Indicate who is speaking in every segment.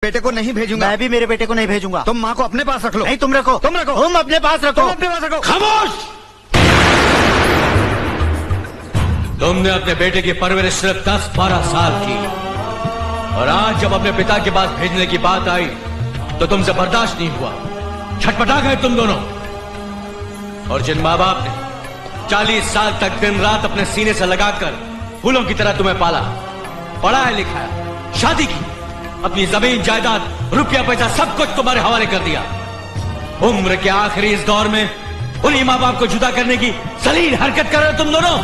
Speaker 1: बेटे को नहीं भेजूंगा।
Speaker 2: मैं भी मेरे बेटे को नहीं भेजूंगा।
Speaker 1: तुम माँ को अपने पास रख लो।
Speaker 2: नहीं, तुम रखो।
Speaker 1: तुम रखो।
Speaker 2: तुम अपने पास रखो।
Speaker 1: तुम अपने पास रखो।
Speaker 3: खामोश! तुमने अपने बेटे की परवरिश सिर्फ 10-12 साल की, और आज जब अपने पिता के पास भेजने की बात आई तो तुमसे बर्दाश्त नहीं हुआ। छटपटा गए तुम दोनों। और जिन माँ बाप ने 40 साल तक दिन रात अपने सीने से लगाकर फूलों की तरह तुम्हें पाला, पढ़ाया लिखाया, शादी की, अपनी जमीन जायदाद रुपया पैसा सब कुछ तुम्हारे हवाले कर दिया, उम्र के आखिरी इस दौर में उन्हीं माँ बाप को जुदा करने की सलील हरकत कर रहे हो तुम दोनों।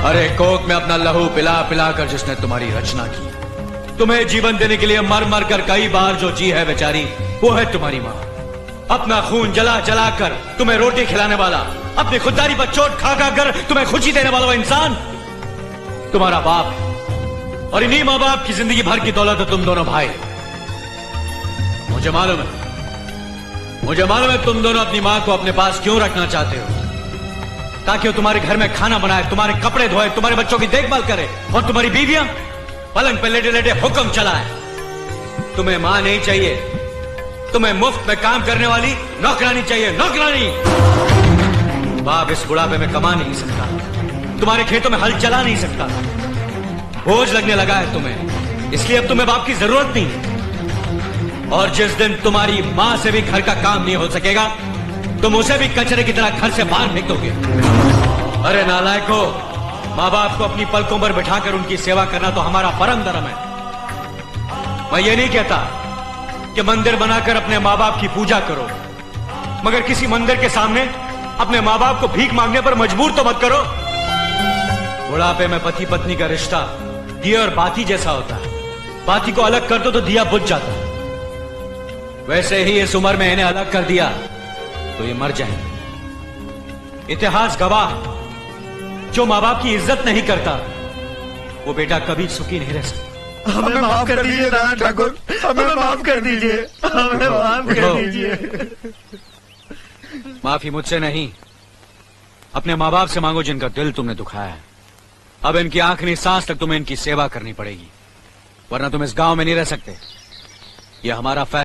Speaker 3: अरे कोक में अपना लहू पिला पिला कर जिसने तुम्हारी रचना की, तुम्हें जीवन देने के लिए मर मर कर कई बार जो जी है बेचारी, वो है तुम्हारी माँ। अपना खून जला जला कर तुम्हें रोटी खिलाने वाला, अपनी खुददारी पर चोट खा खा कर तुम्हें खुशी देने वाला वो इंसान तुम्हारा बाप है। और इन्हीं माँ बाप की जिंदगी भर की दौलत है तुम दोनों भाई। मुझे मालूम है तुम दोनों अपनी माँ को अपने पास क्यों रखना चाहते हो, ताकि वो तुम्हारे घर में खाना बनाए, तुम्हारे कपड़े धोए, तुम्हारे बच्चों की देखभाल करे, और तुम्हारी बीवियां पलंग पे लेटे लेटे हुक्म चलाए। तुम्हें मां नहीं चाहिए, तुम्हें मुफ्त में काम करने वाली नौकरानी चाहिए, नौकरानी। बाप इस बुढ़ापे में कमा नहीं सकता, तुम्हारे खेतों में हल चला नहीं सकता, बोझ लगने लगा है तुम्हें, इसलिए अब तुम्हें बाप की जरूरत नहीं। और जिस दिन तुम्हारी मां से भी घर का काम नहीं हो सकेगा, तुम उसे भी कचरे की तरह घर से बाहर फेंक दोगे। अरे नालायको, माँ बाप को अपनी पलकों पर बिठाकर उनकी सेवा करना तो हमारा परम धर्म है। मैं ये नहीं कहता कि मंदिर बनाकर अपने माँ बाप की पूजा करो, मगर किसी मंदिर के सामने अपने माँ बाप को भीख मांगने पर मजबूर तो मत करो। बुढ़ापे में पति पत्नी का रिश्ता दिए और बाती जैसा होता है, बाती को अलग कर दो तो दिया बुझ जाता है। वैसे ही इस उम्र में इन्हें अलग कर दिया तो ये मर जाएंगे। इतिहास गवाह है, जो माँ बाप की इज्जत नहीं करता वो बेटा कभी सुखी नहीं रह सकता।
Speaker 1: हमें माफ कर दीजिए नाना ठाकुर, हमें माफ कर दीजिए, हमें माफ कर दीजिए।
Speaker 3: माफी मुझसे नहीं, अपने माँ बाप से मांगो जिनका दिल तुमने दुखाया है। अब इनकी आखिरी सांस तक तुम्हें इनकी सेवा करनी पड़ेगी, वरना तुम इस गांव में नहीं रह सकते। यह हमारा फैसला